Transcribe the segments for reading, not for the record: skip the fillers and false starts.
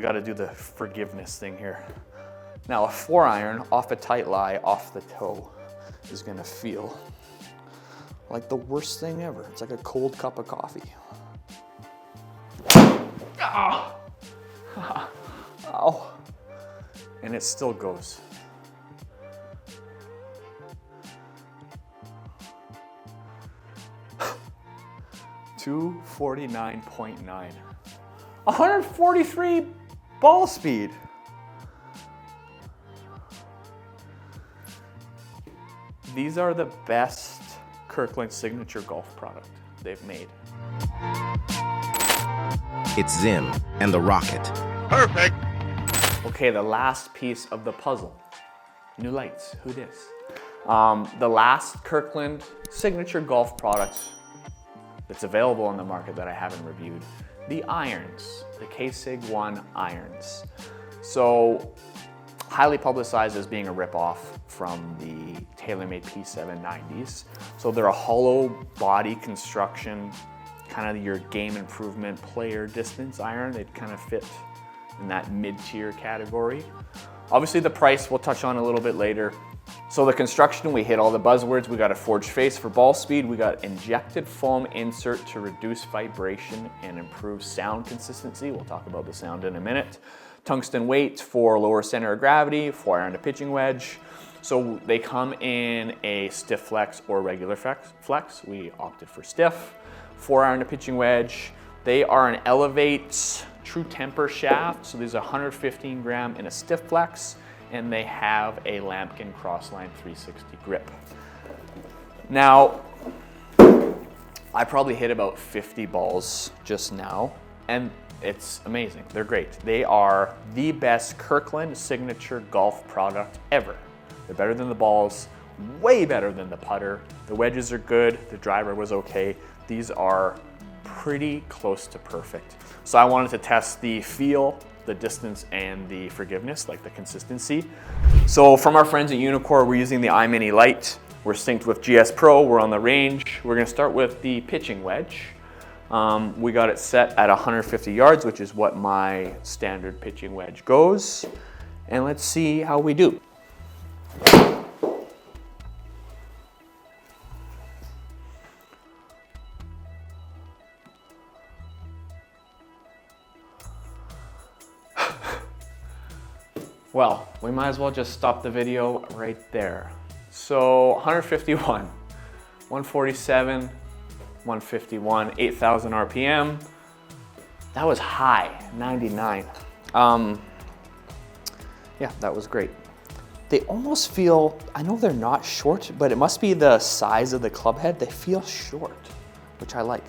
we got to do the forgiveness thing here. Now a 4-iron off a tight lie off the toe is gonna feel like the worst thing ever. It's like a cold cup of coffee. Ah! Ow. And it still goes. $249.9. 143 ball speed. These are the best Kirkland signature golf product they've made. It's Zim and the Rocket. Perfect. Okay, the last piece of the puzzle. New lights, who dis? The last Kirkland signature golf product that's available on the market that I haven't reviewed. The irons, the K-Sig 1 irons. So, highly publicized as being a ripoff from the TaylorMade P790s. So they're a hollow body construction, kind of your game improvement player distance iron. They'd kind of fit in that mid-tier category. Obviously the price we'll touch on a little bit later. So the construction, we hit all the buzzwords. We got a forged face for ball speed. We got injected foam insert to reduce vibration and improve sound consistency. We'll talk about the sound in a minute. Tungsten weight for lower center of gravity, 4-iron to pitching wedge. So they come in a stiff flex or regular flex. We opted for stiff. 4-iron to pitching wedge. They are an Elevate true temper shaft. So these are 115 gram in a stiff flex, and they have a lambkin crossline 360 grip. Now, I probably hit about 50 balls just now, and it's amazing. They're great. They are the best Kirkland signature golf product ever. They're better than the balls, way better than the putter. The wedges are good, the driver was okay. These are pretty close to perfect. So I wanted to test the feel, the distance, and the forgiveness, like the consistency. So from our friends at Unicore, we're using the iMini Lite. We're synced with GS Pro, we're on the range. We're gonna start with the pitching wedge. We got it set at 150 yards, which is what my standard pitching wedge goes. And let's see how we do. Well, we might as well just stop the video right there. So 151, 147, 151, 8,000 RPM. That was high, 99. Yeah, that was great. They almost feel, I know they're not short, but it must be the size of the club head. They feel short, which I like.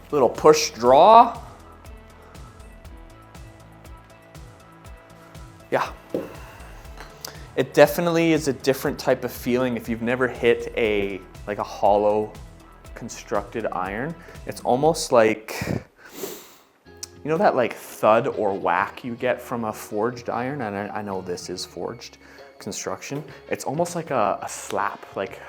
Little push draw. Yeah. It definitely is a different type of feeling if you've never hit like a hollow constructed iron. It's almost like, you know that like thud or whack you get from a forged iron? And I know this is forged construction. It's almost like a slap, like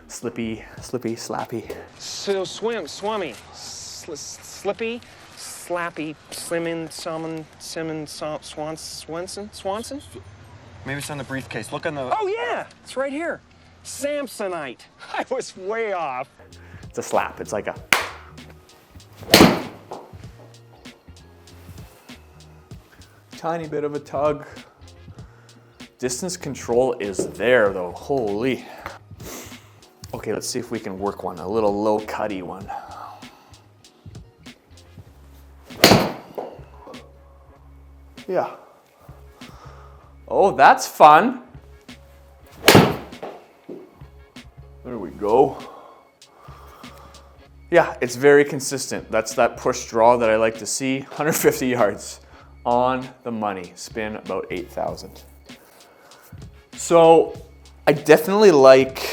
slippy, slappy. So swimmy, slippy, slappy, Swanson? Maybe it's on the briefcase. Look on the... Oh yeah, it's right here. Samsonite. I was way off. It's a slap, it's like a... Tiny bit of a tug. Distance control is there though, holy. Okay, let's see if we can work one, a little low cutty one. Yeah. Oh, that's fun. There we go. Yeah, it's very consistent. That's that push draw that I like to see. 150 yards on the money. Spin about 8,000. So I definitely like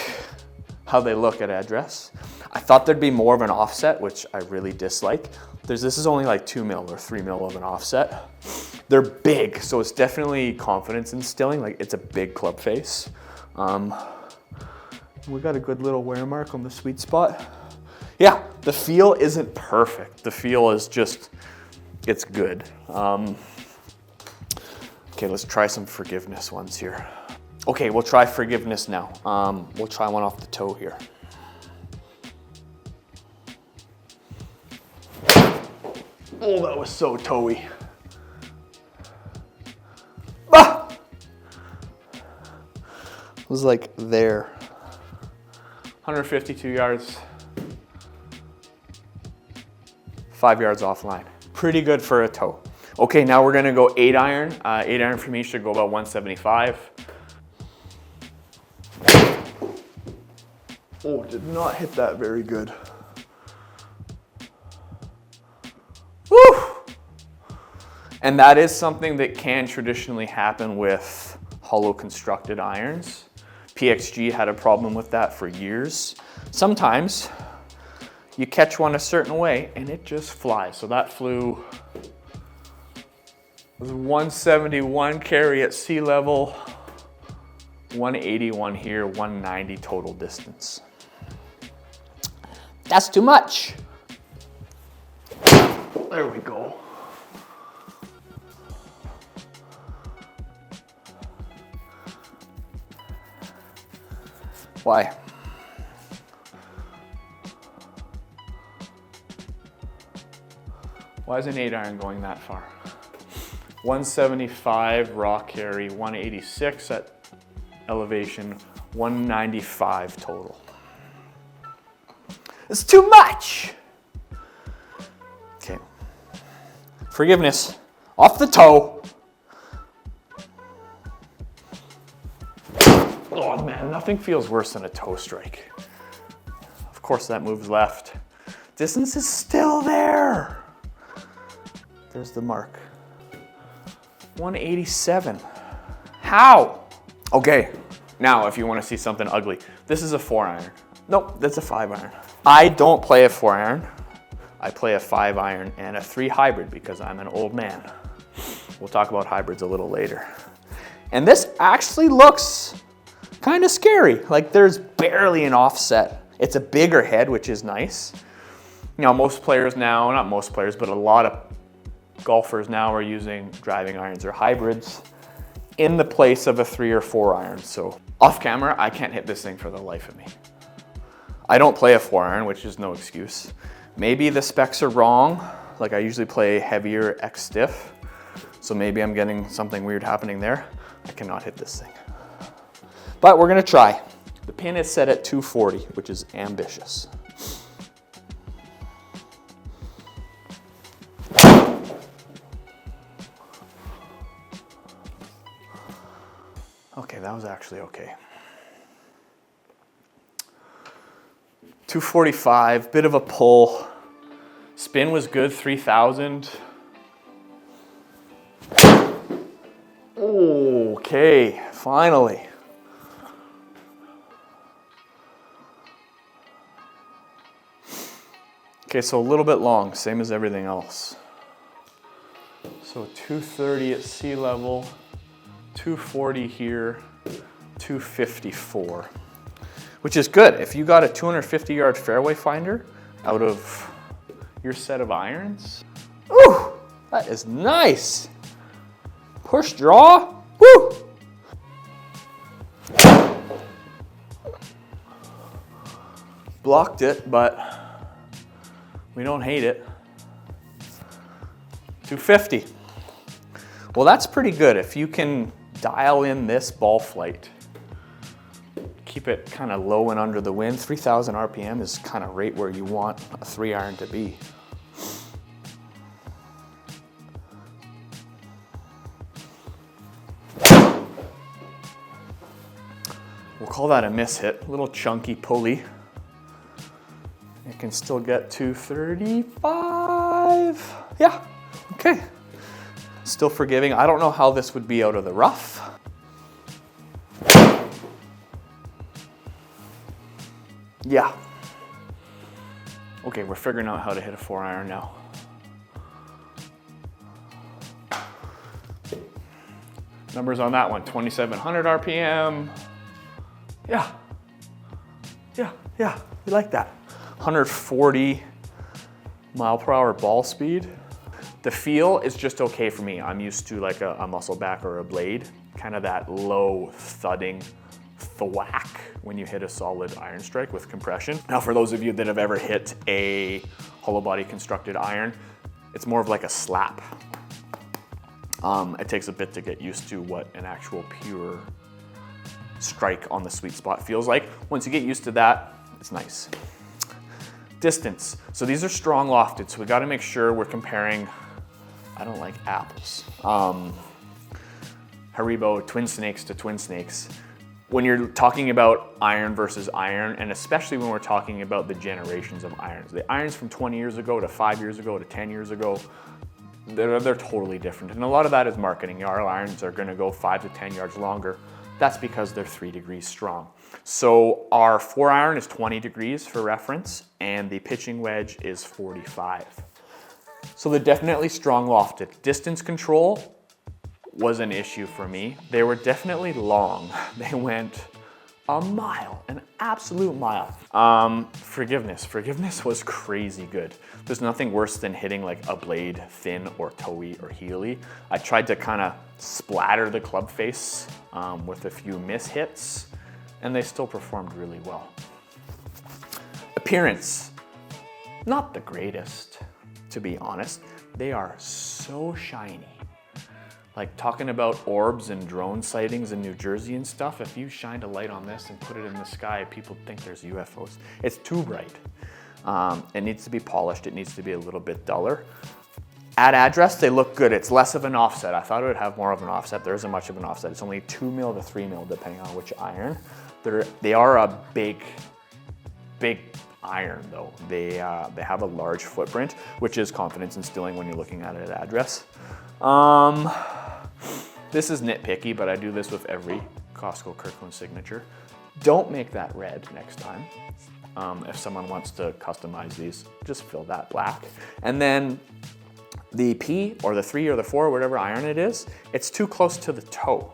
how they look at address. I thought there'd be more of an offset, which I really dislike. This is only like 2 mil or 3 mil of an offset. They're big, so it's definitely confidence instilling. Like it's a big club face. We got a good little wear mark on the sweet spot. Yeah, the feel isn't perfect. The feel is just, it's good. Okay, let's try some forgiveness ones here. Okay, we'll try forgiveness now. We'll try one off the toe here. Oh, that was so toey. Ah! It was like there. 152 yards. 5 yards offline. Pretty good for a toe. Okay, now we're gonna go 8 iron. 8 iron for me should go about 175. Oh, did not hit that very good. Woo! And that is something that can traditionally happen with hollow constructed irons. PXG had a problem with that for years. Sometimes you catch one a certain way and it just flies. So that flew, was 171 carry at sea level, 181 here, 190 total distance. That's too much. There we go. Why? Why is an 8 iron going that far? 175 raw carry, 186 at elevation, 195 total. It's too much. Okay. Forgiveness. Off the toe. Oh man, nothing feels worse than a toe strike. Of course that moves left. Distance is still there. There's the mark. 187. How? Okay, now if you want to see something ugly, this is a 4 iron. Nope, that's a 5 iron. I don't play a 4 iron. I play a 5 iron and a 3 hybrid because I'm an old man. We'll talk about hybrids a little later. And this actually looks kind of scary. Like there's barely an offset. It's a bigger head, which is nice. You know, most players now, not most players, but a lot of golfers now are using driving irons or hybrids in the place of a 3 or 4 iron. So off camera, I can't hit this thing for the life of me. I don't play a 4 iron, which is no excuse. Maybe the specs are wrong. Like I usually play heavier X stiff. So maybe I'm getting something weird happening there. I cannot hit this thing. But we're gonna try. The pin is set at 240, which is ambitious. Okay, that was actually okay. 245, bit of a pull. Spin was good, 3,000. Okay, finally. Okay, so a little bit long, same as everything else. So 230 at sea level, 240 here, 254, which is good. If you got a 250-yard fairway finder out of your set of irons, ooh, that is nice. Push draw, woo! Blocked it, but we don't hate it. 250. Well, that's pretty good. If you can dial in this ball flight, keep it kind of low and under the wind, 3,000 RPM is kind of right where you want a 3 iron to be. We'll call that a miss hit, a little chunky pulley. It can still get 235. Yeah, okay. Still forgiving. I don't know how this would be out of the rough. Yeah. Okay, we're figuring out how to hit a 4 iron now. Numbers on that one, 2,700 RPM. Yeah, we like that. 140 mile per hour ball speed. The feel is just okay for me. I'm used to like a muscle back or a blade, kind of that low thudding thwack when you hit a solid iron strike with compression. Now for those of you that have ever hit a hollow body constructed iron, it's more of like a slap. It takes a bit to get used to what an actual pure strike on the sweet spot feels like. Once you get used to that, it's nice. Distance. So these are strong lofted, so we got to make sure we're comparing, I don't like apples, Haribo twin snakes to twin snakes. When you're talking about iron versus iron, and especially when we're talking about the generations of irons, the irons from 20 years ago to 5 years ago to 10 years ago, they're totally different. And a lot of that is marketing. Our irons are going to go 5 to 10 yards longer. That's because they're 3 degrees strong. So our 4 iron is 20 degrees for reference, and the pitching wedge is 45. So they're definitely strong lofted. Distance control was an issue for me. They were definitely long. They went a mile, an absolute mile. Forgiveness was crazy good. There's nothing worse than hitting like a blade thin or toey or heely. I tried to kind of splatter the club face with a few miss hits, and they still performed really well. Appearance, not the greatest, to be honest. They are so shiny. Like talking about orbs and drone sightings in New Jersey and stuff, if you shined a light on this and put it in the sky, people think there's UFOs. It's too bright. It needs to be polished. It needs to be a little bit duller. At address, they look good. It's less of an offset. I thought it would have more of an offset. There isn't much of an offset. It's only 2 mil to 3 mil, depending on which iron. They are a big iron though. They have a large footprint, which is confidence instilling when you're looking at it at address. This is nitpicky, but I do this with every Costco Kirkland signature. Don't make that red next time. If someone wants to customize these, just fill that black. And then the P or the 3 or the 4, whatever iron it is, it's too close to the toe.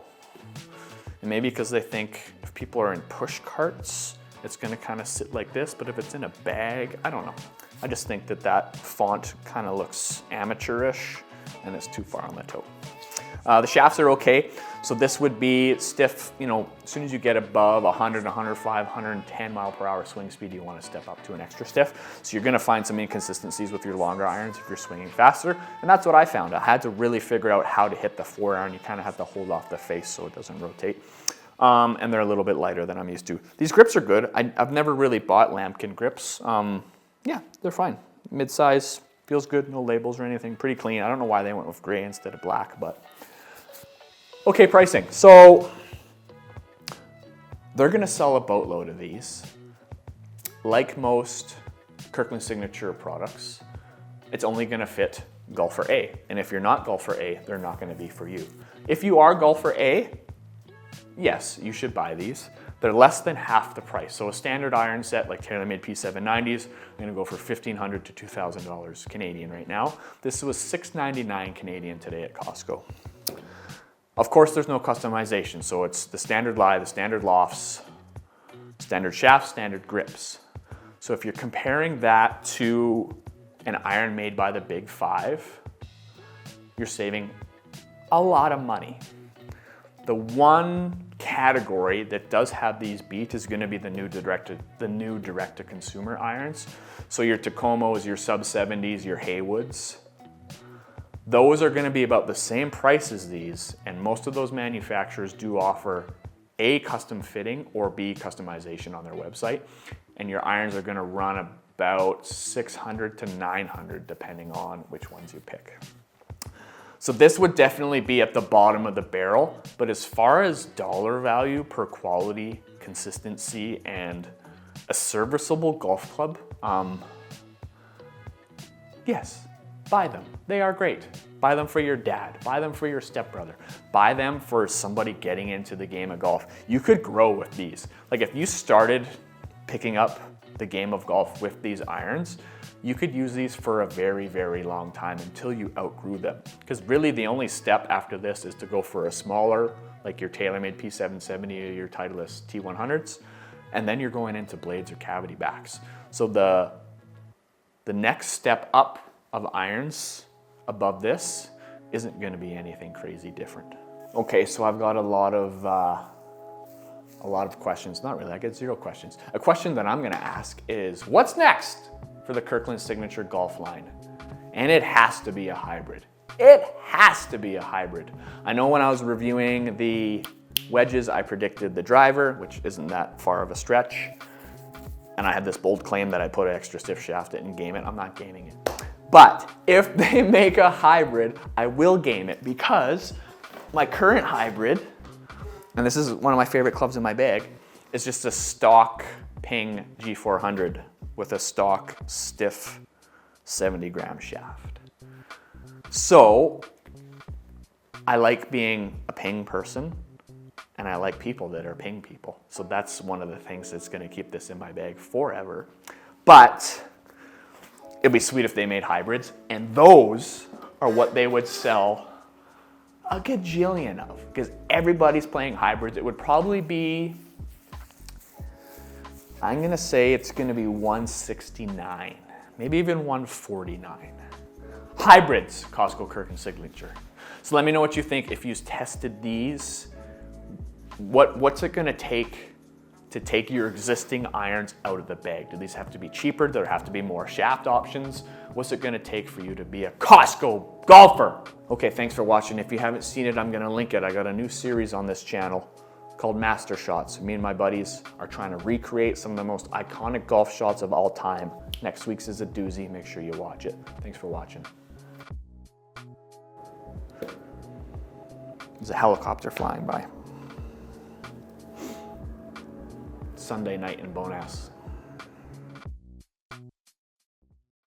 And maybe because they think if people are in push carts, it's gonna kind of sit like this, but if it's in a bag, I don't know. I just think that font kind of looks amateurish and it's too far on the toe. The shafts are okay. So this would be stiff, as soon as you get above 100, 105, 110 mile per hour swing speed, you want to step up to an extra stiff. So you're going to find some inconsistencies with your longer irons if you're swinging faster. And that's what I found. I had to really figure out how to hit the 4 iron. You kind of have to hold off the face so it doesn't rotate. And they're a little bit lighter than I'm used to. These grips are good. I've never really bought lambkin grips. Yeah, they're fine. Mid-size, feels good, no labels or anything, pretty clean. I don't know why they went with gray instead of black, but okay, pricing. So they're gonna sell a boatload of these. Like most Kirkland Signature products, it's only gonna fit Golfer A. And if you're not Golfer A, they're not gonna be for you. If you are Golfer A, yes, you should buy these. They're less than half the price. So a standard iron set like TaylorMade P790s, are gonna go for $1,500 to $2,000 Canadian right now. This was $699 Canadian today at Costco. Of course, there's no customization, so it's the standard lie, the standard lofts, standard shafts, standard grips. So if you're comparing that to an iron made by the Big Five, you're saving a lot of money. The one category that does have these beat is going to be the new direct-to-consumer irons. So your Tacomos, your sub-70s, your Haywoods. Those are going to be about the same price as these, and most of those manufacturers do offer A, custom fitting, or B, customization on their website. And your irons are going to run about $600 to $900 depending on which ones you pick. So this would definitely be at the bottom of the barrel, but as far as dollar value per quality, consistency, and a serviceable golf club, yes, buy them. They are great. Buy them for your dad. Buy them for your stepbrother. Buy them for somebody getting into the game of golf. You could grow with these. Like if you started picking up the game of golf with these irons, you could use these for a very, very long time until you outgrew them. Because really the only step after this is to go for a smaller, like your TaylorMade P770 or your Titleist T100s, and then you're going into blades or cavity backs. So the next step up of irons above this isn't going to be anything crazy different. Okay, so I've got a lot of questions. Not really, I get 0 questions. A question that I'm going to ask is, what's next for the Kirkland Signature golf line? And it has to be a hybrid. It has to be a hybrid. I know when I was reviewing the wedges, I predicted the driver, which isn't that far of a stretch. And I had this bold claim that I put an extra stiff shaft in and game it. I'm not gaming it. But if they make a hybrid, I will game it, because my current hybrid, and this is one of my favorite clubs in my bag, is just a stock Ping G400 with a stock stiff 70-gram shaft. So I like being a Ping person, and I like people that are Ping people. So that's one of the things that's gonna keep this in my bag forever. But it'd be sweet if they made hybrids, and those are what they would sell a gajillion of, because everybody's playing hybrids. It would probably be, I'm gonna say it's gonna be 169, maybe even 149. Hybrids, Costco Kirkland Signature. So let me know what you think. If you've tested these, what's it gonna take to take your existing irons out of the bag? Do these have to be cheaper? Do there have to be more shaft options? What's it gonna take for you to be a Costco golfer? Okay, thanks for watching. If you haven't seen it, I'm gonna link it. I got a new series on this channel called Master Shots. Me and my buddies are trying to recreate some of the most iconic golf shots of all time. Next week's is a doozy. Make sure you watch it. Thanks for watching. There's a helicopter flying by. Sunday night in Bonas.